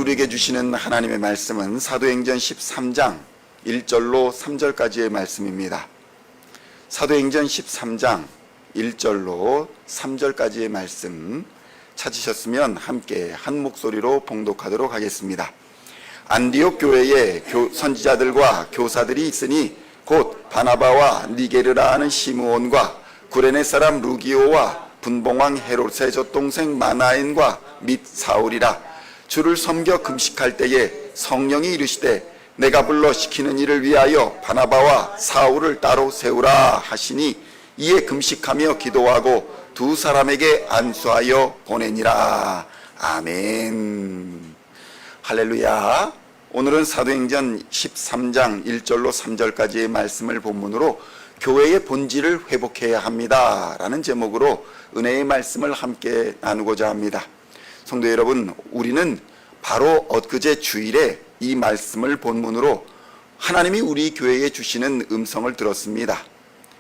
우리에게 주시는 하나님의 말씀은 사도행전 13장 1절로 3절까지의 말씀입니다. 사도행전 13장 1절로 3절까지의 말씀 찾으셨으면 함께 한 목소리로 봉독하도록 하겠습니다. 안디옥 교회에 선지자들과 교사들이 있으니 곧 바나바와 니게르라 하는 시므온과 구레네 사람 루기오와 분봉왕 헤롯의 젖동생 마나엔과 및 사울이라. 주를 섬겨 금식할 때에 성령이 이르시되 내가 불러 시키는 일을 위하여 바나바와 사울을 따로 세우라 하시니 이에 금식하며 기도하고 두 사람에게 안수하여 보내니라. 아멘. 할렐루야. 오늘은 사도행전 13장 1절로 3절까지의 말씀을 본문으로 교회의 본질을 회복해야 합니다 라는 제목으로 은혜의 말씀을 함께 나누고자 합니다. 성도 여러분, 우리는 바로 엊그제 주일에 이 말씀을 본문으로 하나님이 우리 교회에 주시는 음성을 들었습니다.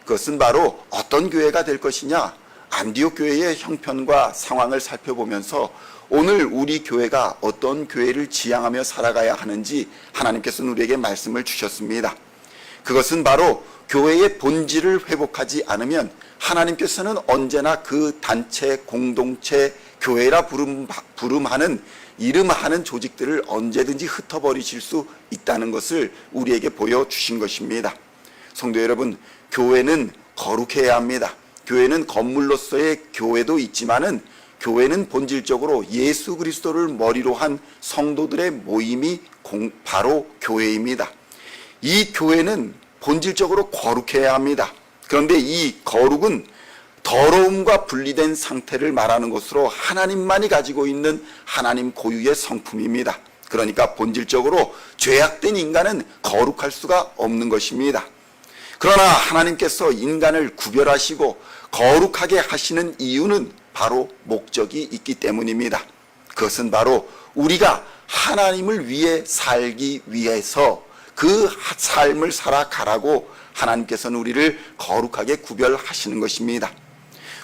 그것은 바로 어떤 교회가 될 것이냐, 안디옥 교회의 형편과 상황을 살펴보면서 오늘 우리 교회가 어떤 교회를 지향하며 살아가야 하는지 하나님께서는 우리에게 말씀을 주셨습니다. 그것은 바로 교회의 본질을 회복하지 않으면 하나님께서는 언제나 그 단체, 공동체, 교회라 부름하는 이름하는 조직들을 언제든지 흩어버리실 수 있다는 것을 우리에게 보여주신 것입니다. 성도 여러분, 교회는 거룩해야 합니다. 교회는 건물로서의 교회도 있지만은 교회는 본질적으로 예수 그리스도를 머리로 한 성도들의 모임이 바로 교회입니다. 이 교회는 본질적으로 거룩해야 합니다. 그런데 이 거룩은 더러움과 분리된 상태를 말하는 것으로 하나님만이 가지고 있는 하나님 고유의 성품입니다. 그러니까 본질적으로 죄악된 인간은 거룩할 수가 없는 것입니다. 그러나 하나님께서 인간을 구별하시고 거룩하게 하시는 이유는 바로 목적이 있기 때문입니다. 그것은 바로 우리가 하나님을 위해 살기 위해서 그 삶을 살아가라고 하나님께서는 우리를 거룩하게 구별하시는 것입니다.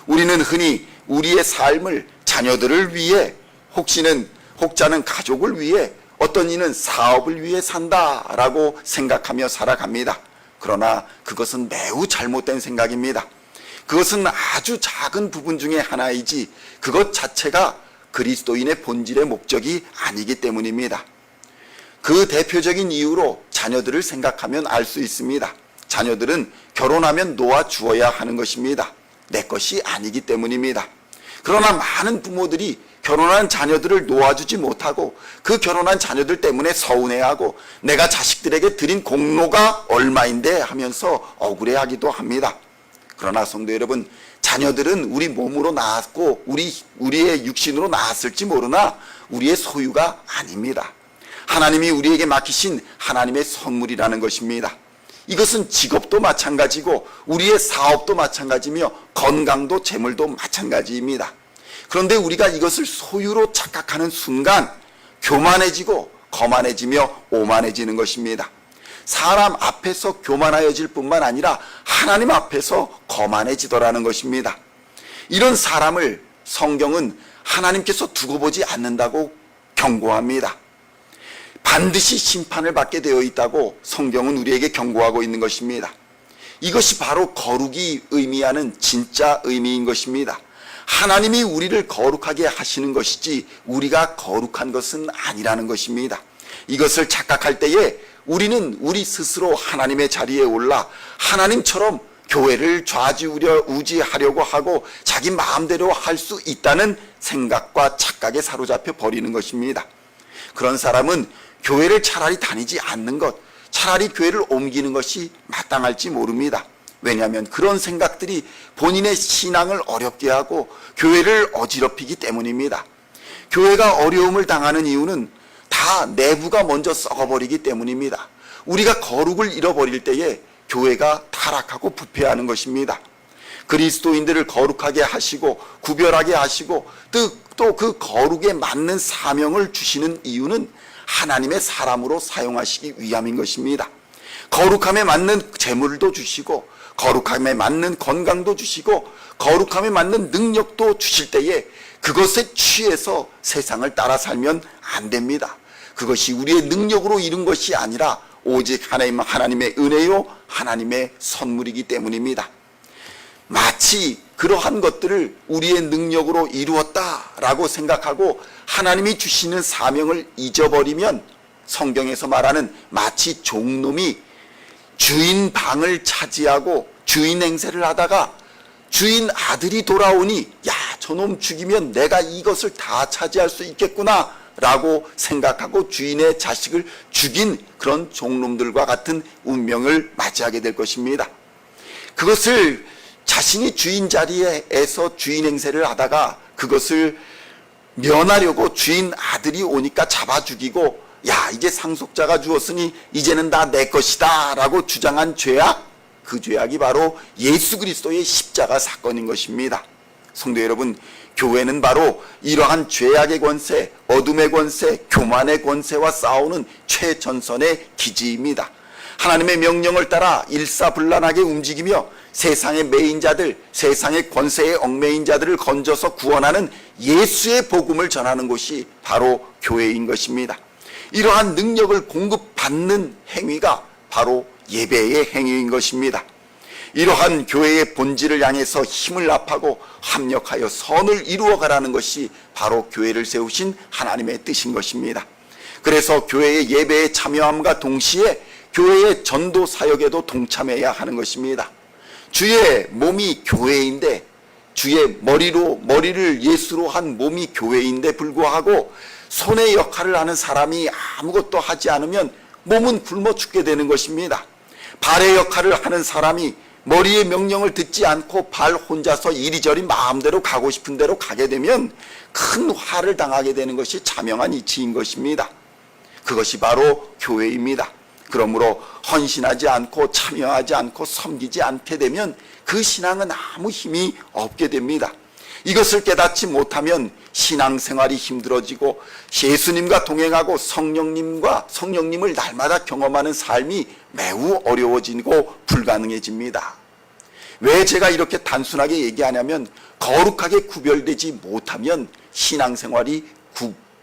우리는 흔히 우리의 삶을 자녀들을 위해, 혹자는 가족을 위해, 어떤 이는 사업을 위해 산다라고 생각하며 살아갑니다. 그러나 그것은 매우 잘못된 생각입니다. 그것은 아주 작은 부분 중에 하나이지 그것 자체가 그리스도인의 본질의 목적이 아니기 때문입니다. 그 대표적인 이유로 자녀들을 생각하면 알 수 있습니다. 자녀들은 결혼하면 놓아주어야 하는 것입니다. 내 것이 아니기 때문입니다. 그러나 많은 부모들이 결혼한 자녀들을 놓아주지 못하고 그 결혼한 자녀들 때문에 서운해하고 내가 자식들에게 드린 공로가 얼마인데 하면서 억울해하기도 합니다. 그러나 성도 여러분, 자녀들은 우리 몸으로 낳았고 우리의 육신으로 낳았을지 모르나 우리의 소유가 아닙니다. 하나님이 우리에게 맡기신 하나님의 선물이라는 것입니다. 이것은 직업도 마찬가지고 우리의 사업도 마찬가지며 건강도 재물도 마찬가지입니다. 그런데 우리가 이것을 소유로 착각하는 순간 교만해지고 거만해지며 오만해지는 것입니다. 사람 앞에서 교만하여질 뿐만 아니라 하나님 앞에서 거만해지더라는 것입니다. 이런 사람을 성경은 하나님께서 두고 보지 않는다고 경고합니다. 반드시 심판을 받게 되어 있다고 성경은 우리에게 경고하고 있는 것입니다. 이것이 바로 거룩이 의미하는 진짜 의미인 것입니다. 하나님이 우리를 거룩하게 하시는 것이지 우리가 거룩한 것은 아니라는 것입니다. 이것을 착각할 때에 우리는 우리 스스로 하나님의 자리에 올라 하나님처럼 교회를 좌지우지하려고 하고 자기 마음대로 할 수 있다는 생각과 착각에 사로잡혀 버리는 것입니다. 그런 사람은 교회를 차라리 다니지 않는 것, 차라리 교회를 옮기는 것이 마땅할지 모릅니다. 왜냐하면 그런 생각들이 본인의 신앙을 어렵게 하고 교회를 어지럽히기 때문입니다. 교회가 어려움을 당하는 이유는 다 내부가 먼저 썩어버리기 때문입니다. 우리가 거룩을 잃어버릴 때에 교회가 타락하고 부패하는 것입니다. 그리스도인들을 거룩하게 하시고 구별하게 하시고 또 그 거룩에 맞는 사명을 주시는 이유는 하나님의 사람으로 사용하시기 위함인 것입니다. 거룩함에 맞는 재물도 주시고 거룩함에 맞는 건강도 주시고 거룩함에 맞는 능력도 주실 때에 그것에 취해서 세상을 따라 살면 안 됩니다. 그것이 우리의 능력으로 이룬 것이 아니라 오직 하나님의 은혜요 하나님의 선물이기 때문입니다. 마치 그러한 것들을 우리의 능력으로 이루었다라고 생각하고 하나님이 주시는 사명을 잊어버리면 성경에서 말하는 마치 종놈이 주인 방을 차지하고 주인 행세를 하다가 주인 아들이 돌아오니 야, 저놈 죽이면 내가 이것을 다 차지할 수 있겠구나 라고 생각하고 주인의 자식을 죽인 그런 종놈들과 같은 운명을 맞이하게 될 것입니다. 그것을 자신이 주인 자리에서 주인 행세를 하다가 그것을 면하려고 주인 아들이 오니까 잡아 죽이고 야, 이제 상속자가 죽었으니 이제는 다 내 것이다 라고 주장한 죄악, 그 죄악이 바로 예수 그리스도의 십자가 사건인 것입니다. 성도 여러분, 교회는 바로 이러한 죄악의 권세, 어둠의 권세, 교만의 권세와 싸우는 최전선의 기지입니다. 하나님의 명령을 따라 일사불란하게 움직이며 세상의 매인자들, 세상의 권세에 얽매인 자들을 건져서 구원하는 예수의 복음을 전하는 곳이 바로 교회인 것입니다. 이러한 능력을 공급받는 행위가 바로 예배의 행위인 것입니다. 이러한 교회의 본질을 향해서 힘을 합하고 합력하여 선을 이루어가라는 것이 바로 교회를 세우신 하나님의 뜻인 것입니다. 그래서 교회의 예배에 참여함과 동시에 교회의 전도 사역에도 동참해야 하는 것입니다. 주의 몸이 교회인데, 주의 머리를 예수로 한 몸이 교회인데 불구하고 손의 역할을 하는 사람이 아무것도 하지 않으면 몸은 굶어 죽게 되는 것입니다. 발의 역할을 하는 사람이 머리의 명령을 듣지 않고 발 혼자서 이리저리 마음대로 가고 싶은 대로 가게 되면 큰 화를 당하게 되는 것이 자명한 이치인 것입니다. 그것이 바로 교회입니다. 그러므로 헌신하지 않고 참여하지 않고 섬기지 않게 되면 그 신앙은 아무 힘이 없게 됩니다. 이것을 깨닫지 못하면 신앙생활이 힘들어지고 예수님과 동행하고 성령님을 날마다 경험하는 삶이 매우 어려워지고 불가능해집니다. 왜 제가 이렇게 단순하게 얘기하냐면 거룩하게 구별되지 못하면 신앙생활이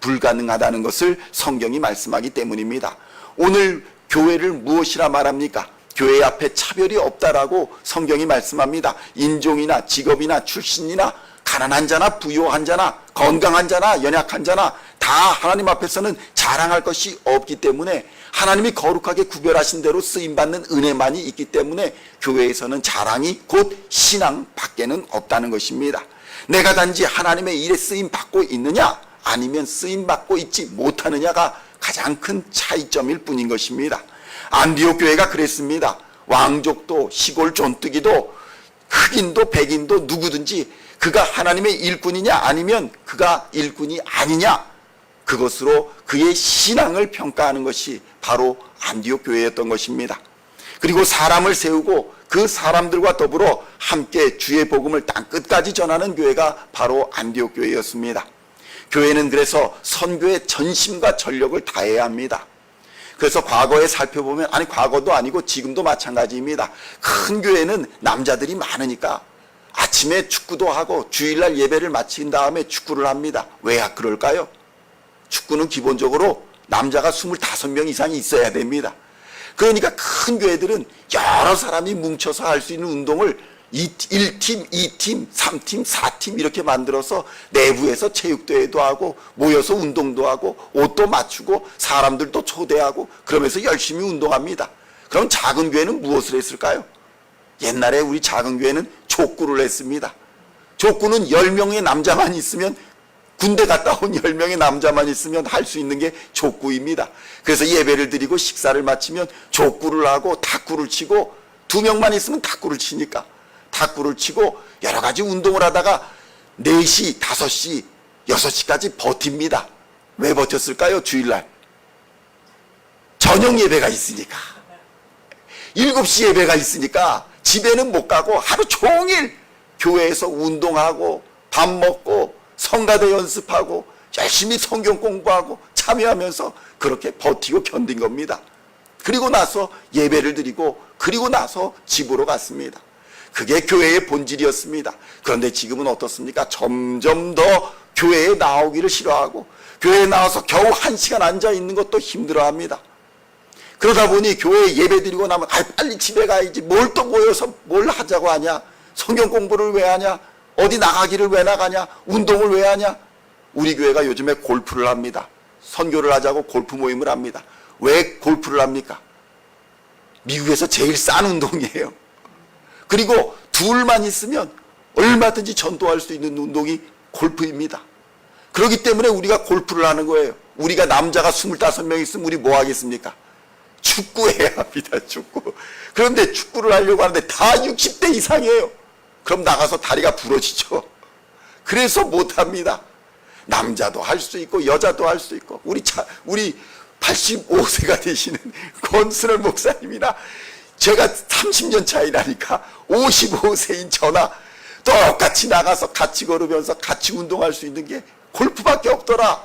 불가능하다는 것을 성경이 말씀하기 때문입니다. 오늘 교회를 무엇이라 말합니까? 교회 앞에 차별이 없다라고 성경이 말씀합니다. 인종이나 직업이나 출신이나 가난한 자나 부유한 자나 건강한 자나 연약한 자나 다 하나님 앞에서는 자랑할 것이 없기 때문에 하나님이 거룩하게 구별하신 대로 쓰임받는 은혜만이 있기 때문에 교회에서는 자랑이 곧 신앙 밖에는 없다는 것입니다. 내가 단지 하나님의 일에 쓰임받고 있느냐 아니면 쓰임받고 있지 못하느냐가 가장 큰 차이점일 뿐인 것입니다. 안디옥 교회가 그랬습니다. 왕족도 시골 존뜨기도 흑인도 백인도 누구든지 그가 하나님의 일꾼이냐 아니면 그가 일꾼이 아니냐, 그것으로 그의 신앙을 평가하는 것이 바로 안디옥 교회였던 것입니다. 그리고 사람을 세우고 그 사람들과 더불어 함께 주의 복음을 땅끝까지 전하는 교회가 바로 안디옥 교회였습니다. 교회는 그래서 선교에 전심과 전력을 다해야 합니다. 그래서 과거에 살펴보면, 아니 과거도 아니고 지금도 마찬가지입니다. 큰 교회는 남자들이 많으니까 아침에 축구도 하고 주일날 예배를 마친 다음에 축구를 합니다. 왜 그럴까요? 축구는 기본적으로 남자가 25명 이상이 있어야 됩니다. 그러니까 큰 교회들은 여러 사람이 뭉쳐서 할 수 있는 운동을 1팀, 2팀, 3팀, 4팀 이렇게 만들어서 내부에서 체육대회도 하고 모여서 운동도 하고 옷도 맞추고 사람들도 초대하고 그러면서 열심히 운동합니다. 그럼 작은 교회는 무엇을 했을까요? 옛날에 우리 작은 교회는 족구를 했습니다. 족구는 10명의 남자만 있으면, 군대 갔다 온 10명의 남자만 있으면 할 수 있는 게 족구입니다. 그래서 예배를 드리고 식사를 마치면 족구를 하고 탁구를 치고, 2명만 있으면 탁구를 치니까 탁구를 치고 여러 가지 운동을 하다가 4시, 5시, 6시까지 버팁니다. 왜 버텼을까요? 주일날 저녁 예배가 있으니까, 7시 예배가 있으니까 집에는 못 가고 하루 종일 교회에서 운동하고 밥 먹고 성가대 연습하고 열심히 성경 공부하고 참여하면서 그렇게 버티고 견딘 겁니다. 그리고 나서 예배를 드리고 그리고 나서 집으로 갔습니다. 그게 교회의 본질이었습니다. 그런데 지금은 어떻습니까? 점점 더 교회에 나오기를 싫어하고 교회에 나와서 겨우 1시간 앉아 있는 것도 힘들어합니다. 그러다 보니 교회에 예배 드리고 나면 빨리 집에 가야지, 뭘 또 모여서 뭘 하자고 하냐, 성경 공부를 왜 하냐, 어디 나가기를 왜 나가냐, 운동을 왜 하냐. 우리 교회가 요즘에 골프를 합니다. 선교를 하자고 골프 모임을 합니다. 왜 골프를 합니까? 미국에서 제일 싼 운동이에요. 그리고 둘만 있으면 얼마든지 전도할 수 있는 운동이 골프입니다. 그렇기 때문에 우리가 골프를 하는 거예요. 우리가 남자가 25명 있으면 우리 뭐 하겠습니까? 축구해야 합니다. 축구. 그런데 축구를 하려고 하는데 다 60대 이상이에요. 그럼 나가서 다리가 부러지죠. 그래서 못합니다. 남자도 할 수 있고 여자도 할 수 있고. 우리 85세가 되시는 권순월 목사님이나 제가 30년 차이라니까 55세인 저나 똑같이 나가서 같이 걸으면서 같이 운동할 수 있는 게 골프밖에 없더라.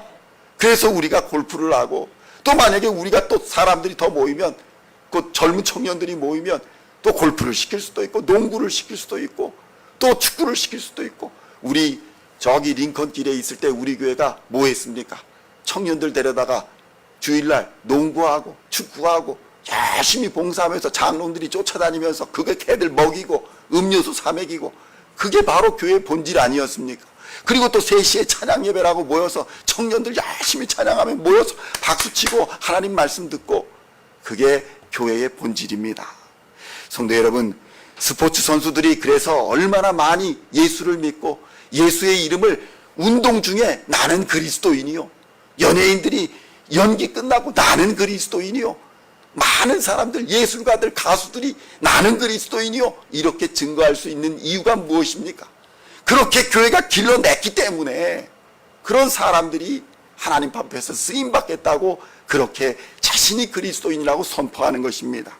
그래서 우리가 골프를 하고, 또 만약에 우리가 또 사람들이 더 모이면, 그 젊은 청년들이 모이면 또 골프를 시킬 수도 있고, 농구를 시킬 수도 있고, 또 축구를 시킬 수도 있고. 우리 저기 링컨길에 있을 때 우리 교회가 뭐 했습니까? 청년들 데려다가 주일날 농구하고 축구하고 열심히 봉사하면서 장로들이 쫓아다니면서 그게 걔들 먹이고 음료수 사 먹이고, 그게 바로 교회의 본질 아니었습니까? 그리고 또 3시에 찬양 예배라고 모여서 청년들 열심히 찬양하며 모여서 박수치고 하나님 말씀 듣고, 그게 교회의 본질입니다. 성도 여러분, 스포츠 선수들이 그래서 얼마나 많이 예수를 믿고 예수의 이름을 운동 중에 나는 그리스도인이요, 연예인들이 연기 끝나고 나는 그리스도인이요, 많은 사람들, 예술가들, 가수들이 나는 그리스도인이요 이렇게 증거할 수 있는 이유가 무엇입니까? 그렇게 교회가 길러냈기 때문에 그런 사람들이 하나님 앞에서 쓰임받겠다고 그렇게 자신이 그리스도인이라고 선포하는 것입니다.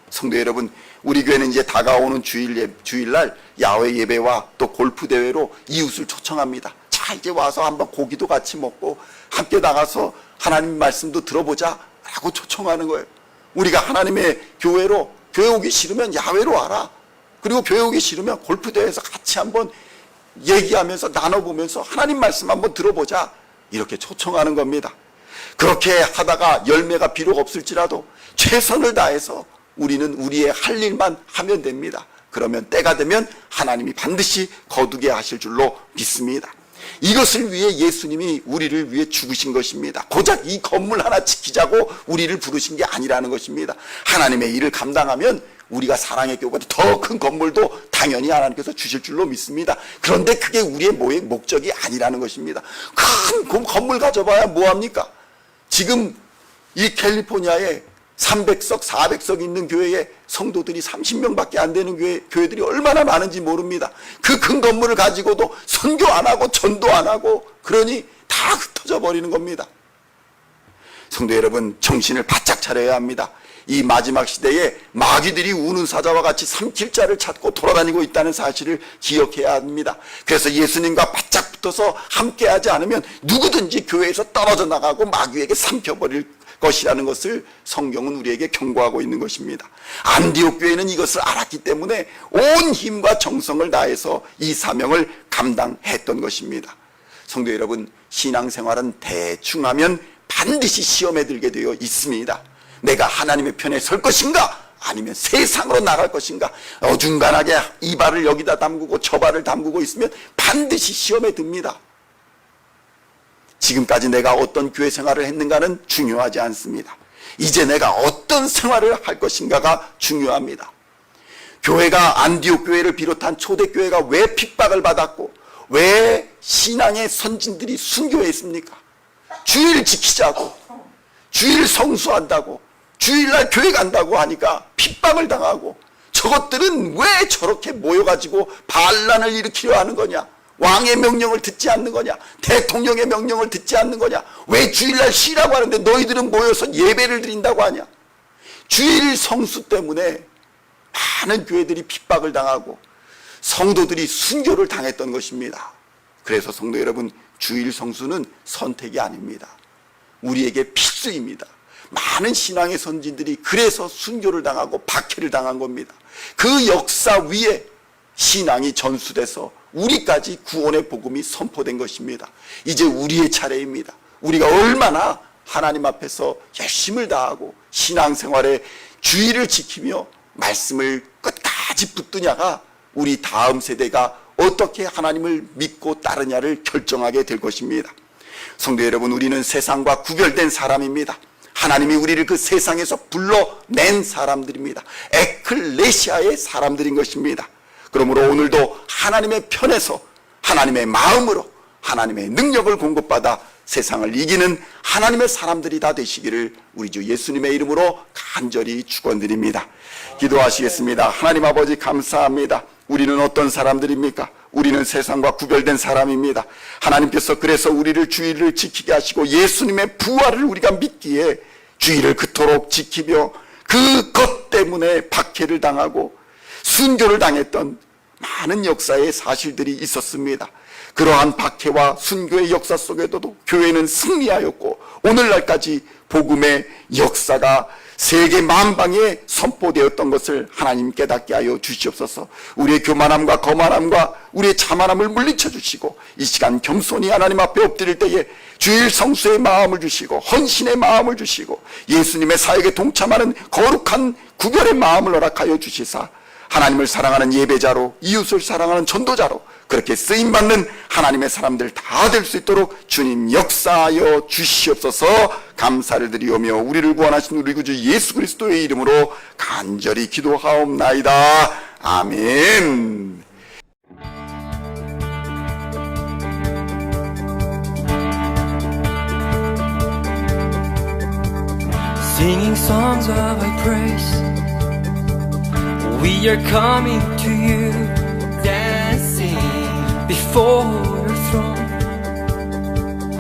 성도 여러분, 우리 교회는 이제 다가오는 주일날 야외 예배와 또 골프 대회로 이웃을 초청합니다. 자, 이제 와서 한번 고기도 같이 먹고 함께 나가서 하나님 말씀도 들어보자 라고 초청하는 거예요. 우리가 하나님의 교회로, 교회 오기 싫으면 야외로 와라. 그리고 교회 오기 싫으면 골프 대회에서 같이 한번 얘기하면서 나눠보면서 하나님 말씀 한번 들어보자, 이렇게 초청하는 겁니다. 그렇게 하다가 열매가 비록 없을지라도 최선을 다해서 우리는 우리의 할 일만 하면 됩니다. 그러면 때가 되면 하나님이 반드시 거두게 하실 줄로 믿습니다. 이것을 위해 예수님이 우리를 위해 죽으신 것입니다. 고작 이 건물 하나 지키자고 우리를 부르신 게 아니라는 것입니다. 하나님의 일을 감당하면 우리가 사랑의 교회보다 더 큰 건물도 당연히 하나님께서 주실 줄로 믿습니다. 그런데 그게 우리의 목적이 아니라는 것입니다. 큰 건물 가져봐야 뭐합니까? 지금 이 캘리포니아에 300석, 400석 있는 교회에 성도들이 30명밖에 안 되는 교회들이 얼마나 많은지 모릅니다. 그 큰 건물을 가지고도 선교 안 하고 전도 안 하고 그러니 다 흩어져 버리는 겁니다. 성도 여러분, 정신을 바짝 차려야 합니다. 이 마지막 시대에 마귀들이 우는 사자와 같이 삼킬 자를 찾고 돌아다니고 있다는 사실을 기억해야 합니다. 그래서 예수님과 바짝 붙어서 함께하지 않으면 누구든지 교회에서 떨어져 나가고 마귀에게 삼켜버릴 것이라는 것을 성경은 우리에게 경고하고 있는 것입니다. 안디옥 교회는 이것을 알았기 때문에 온 힘과 정성을 다해서 이 사명을 감당했던 것입니다. 성도 여러분, 신앙생활은 대충 하면 반드시 시험에 들게 되어 있습니다. 내가 하나님의 편에 설 것인가 아니면 세상으로 나갈 것인가, 어중간하게 이 발을 여기다 담그고 저 발을 담그고 있으면 반드시 시험에 듭니다. 지금까지 내가 어떤 교회 생활을 했는가는 중요하지 않습니다. 이제 내가 어떤 생활을 할 것인가가 중요합니다. 교회가 안디옥 교회를 비롯한 초대교회가 왜 핍박을 받았고 왜 신앙의 선진들이 순교했습니까? 주일 지키자고, 주일 성수한다고, 주일날 교회 간다고 하니까 핍박을 당하고, 저것들은 왜 저렇게 모여가지고 반란을 일으키려 하는 거냐, 왕의 명령을 듣지 않는 거냐, 대통령의 명령을 듣지 않는 거냐, 왜 주일날 쉬라고 하는데 너희들은 모여서 예배를 드린다고 하냐. 주일 성수 때문에 많은 교회들이 핍박을 당하고 성도들이 순교를 당했던 것입니다. 그래서 성도 여러분, 주일 성수는 선택이 아닙니다. 우리에게 필수입니다. 많은 신앙의 선진들이 그래서 순교를 당하고 박해를 당한 겁니다. 그 역사 위에 신앙이 전수돼서 우리까지 구원의 복음이 선포된 것입니다. 이제 우리의 차례입니다. 우리가 얼마나 하나님 앞에서 열심을 다하고 신앙생활에 주의를 지키며 말씀을 끝까지 붙드냐가 우리 다음 세대가 어떻게 하나님을 믿고 따르냐를 결정하게 될 것입니다. 성도 여러분, 우리는 세상과 구별된 사람입니다. 하나님이 우리를 그 세상에서 불러낸 사람들입니다. 에클레시아의 사람들인 것입니다. 그러므로 오늘도 하나님의 편에서 하나님의 마음으로 하나님의 능력을 공급받아 세상을 이기는 하나님의 사람들이 다 되시기를 우리 주 예수님의 이름으로 간절히 축원드립니다. 기도하시겠습니다. 하나님 아버지, 감사합니다. 우리는 어떤 사람들입니까? 우리는 세상과 구별된 사람입니다. 하나님께서 그래서 우리를 주의를 지키게 하시고 예수님의 부활을 우리가 믿기에 주의를 그토록 지키며 그것 때문에 박해를 당하고 순교를 당했던 많은 역사의 사실들이 있었습니다. 그러한 박해와 순교의 역사 속에서도 교회는 승리하였고 오늘날까지 복음의 역사가 세계 만방에 선포되었던 것을 하나님 깨닫게 하여 주시옵소서. 우리의 교만함과 거만함과 우리의 자만함을 물리쳐 주시고 이 시간 겸손히 하나님 앞에 엎드릴 때에 주일 성수의 마음을 주시고 헌신의 마음을 주시고 예수님의 사역에 동참하는 거룩한 구별의 마음을 허락하여 주시사 하나님을 사랑하는 예배자로, 이웃을 사랑하는 전도자로 그렇게 쓰임받는 하나님의 사람들 다 될 수 있도록 주님 역사하여 주시옵소서. 감사를 드리오며 우리를 구원하신 우리 구주 예수 그리스도의 이름으로 간절히 기도하옵나이다. 아멘. Singing songs of thy praise, we are coming to you, dancing before your throne.